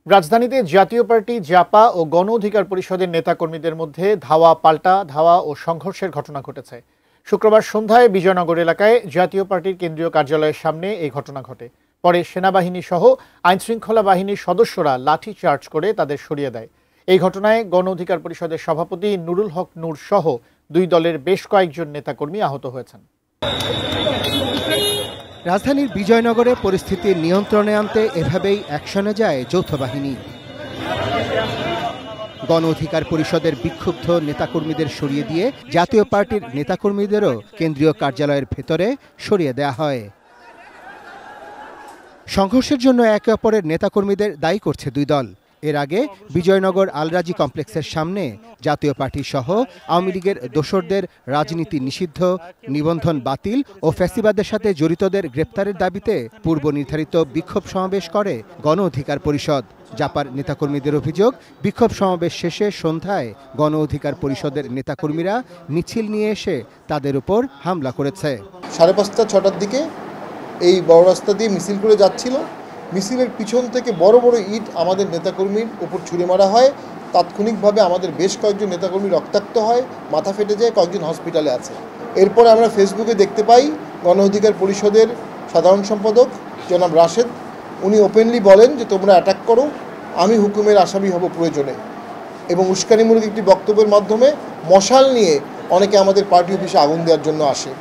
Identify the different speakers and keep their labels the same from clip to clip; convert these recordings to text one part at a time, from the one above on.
Speaker 1: রাজধানীতে জাতীয় পার্টি, জাপা ও গণ অধিকার পরিষদের নেতাকর্মীদের মধ্যে ধাওয়া পাল্টা ধাওয়া ও সংঘর্ষের ঘটনা ঘটেছে। শুক্রবার সন্ধ্যায় বিজয়নগর এলাকায় জাতীয় পার্টির কেন্দ্রীয় কার্যালয়ের সামনে এই ঘটনা ঘটে। পরে সেনাবাহিনী সহ আইনশৃঙ্খলা বাহিনীর সদস্যরা লাঠি চার্জ করে তাদের সরিয়ে দেয়। এই ঘটনায় গণ অধিকার পরিষদের সভাপতি নুরুল হক নূর সহ দুই দলের বেশ কয়েকজন নেতাকর্মী আহত হয়েছেন।
Speaker 2: রাজধানীর বিজয়নগরে পরিস্থিতি নিয়ন্ত্রণে আনতে এভাবেই অ্যাকশনে যায় যৌথ বাহিনী। গণ অধিকার পরিষদের বিক্ষুব্ধ নেতাকর্মীদের সরিয়ে দিয়ে জাতীয় পার্টির নেতাকর্মীদেরও কেন্দ্রীয় কার্যালয়ের ভেতরে সরিয়ে দেওয়া হয়। সংঘর্ষের জন্য একে অপরের নেতাকর্মীদের দায়ী করছে দুই দল। এর আগে বিজয়নগর আলরাজি কমপ্লেক্সের সামনে জাতীয় পার্টি সহ আওয়ামী লীগের দোসরদের রাজনীতি নিষিদ্ধ, নিবন্ধন বাতিল ও ফ্যাসিবাদের সাথে জড়িতদের গ্রেপ্তারের দাবিতে পূর্ব নির্ধারিত বিক্ষোভ সমাবেশ করে গণ অধিকার পরিষদ। জাপার নেতাকর্মীদের অভিযোগ, বিক্ষোভ সমাবেশ শেষে সন্ধ্যায় গণ অধিকার পরিষদের নেতাকর্মীরা মিছিল নিয়ে এসে তাদের উপর হামলা করেছে।
Speaker 3: 5:30-6টার দিকে এই বড় রাস্তা দিয়ে মিছিল করে যাচ্ছিল। মিছিলের পিছন থেকে বড় বড় ইট আমাদের নেতাকর্মীর উপর ছুঁড়ে মারা হয়। তাৎক্ষণিকভাবে আমাদের বেশ কয়েকজন নেতাকর্মী রক্তাক্ত হয়, মাথা ফেটে যায়, কয়েকজন হসপিটালে আছে। এরপরে আমরা ফেসবুকে দেখতে পাই গণ অধিকার পরিষদের সাধারণ সম্পাদক জনাব রাশেদ, উনি ওপেনলি বলেন যে তোমরা অ্যাটাক করো, আমি হুকুমের আসামি হব প্রয়োজনে। এবং উস্কানিমূলক একটি বক্তব্যের মাধ্যমে মশাল নিয়ে অনেকে আমাদের পার্টি অফিসে আগুন দেওয়ার জন্য আসে।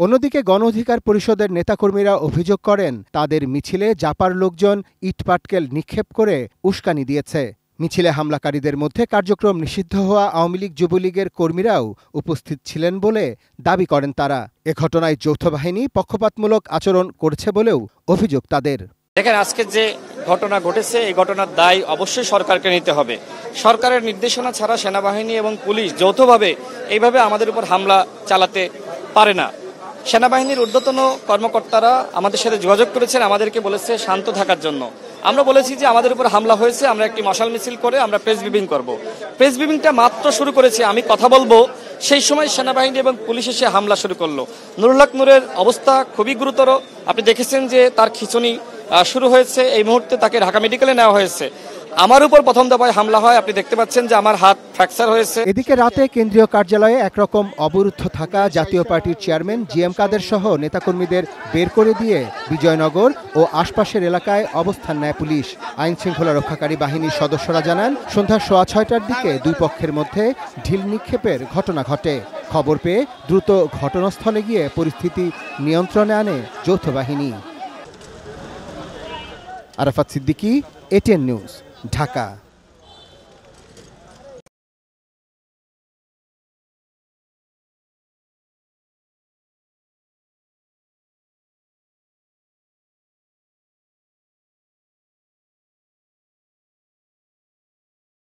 Speaker 2: অন্যদিকে গণ অধিকার পরিষদের নেতাকর্মীরা অভিযোগ করেন তাদের মিছিলে জাপার লোকজন ইটপাটকেল নিক্ষেপ করে উস্কানি দিয়েছে। মিছিলে হামলাকারীদের মধ্যে কার্যক্রম নিষিদ্ধ হওয়া আওয়ামী লীগ যুবলীগের কর্মীরাও উপস্থিত ছিলেন বলে দাবি করেন তারা। এ ঘটনায় যৌথ বাহিনী পক্ষপাতমূলক আচরণ করছে বলেও অভিযোগ তাদের।
Speaker 4: দেখেন, আজকে যে ঘটনা ঘটেছে এই ঘটনার দায় অবশ্যই সরকারকে নিতে হবে। সরকারের নির্দেশনা ছাড়া সেনাবাহিনী এবং পুলিশ যৌথভাবে এইভাবে আমাদের উপর হামলা চালাতে পারে না। সেনাবাহিনীর ঊর্ধ্বতন কর্মকর্তারা আমাদের সাথে যোগাযোগ করেছেন, আমাদেরকে বলেছে শান্ত থাকার জন্য। আমরা বলেছি যে আমাদের উপর হামলা হয়েছে, আমরা একটি মশাল মিছিল করে আমরা প্রেস ব্রিফিং করব। প্রেস ব্রিফিংটা মাত্র শুরু করেছি, আমি কথা বলবো, সেই সময় সেনাবাহিনী এবং পুলিশ এসে হামলা শুরু করলো। নুরুল হক নূরের অবস্থা খুবই গুরুতর। আপনি দেখেছেন যে তার খিঁচুনি শুরু হয়েছে, এই মুহূর্তে তাকে ঢাকা মেডিকেলে নেওয়া হয়েছে। আমার উপর প্রথম দফায় হামলা হয়, আপনি দেখতে পাচ্ছেন যে আমার হাত ফ্র্যাকচার হয়েছে।
Speaker 2: এদিকে রাতে কেন্দ্রীয় কার্যালয়ে একরকম অবরুদ্ধ থাকা জাতীয় পার্টির চেয়ারম্যান জিএম কাদের সহ নেতাকর্মীদের বের করে দিয়ে বিজয়নগর ও আশপাশের এলাকায় অবস্থান নেয় পুলিশ। আইন শৃঙ্খলা রক্ষাকারী বাহিনীর সদস্যরা জানান, সন্ধ্যা 6:15টার দিকে দুই পক্ষের মধ্যে ঢিল নিক্ষেপের ঘটনা ঘটে। খবর পেয়ে দ্রুত ঘটনাস্থলে গিয়ে পরিস্থিতি নিয়ন্ত্রণে আনে যৌথ বাহিনী। Arafat Siddiqui, ATN news, Dhaka.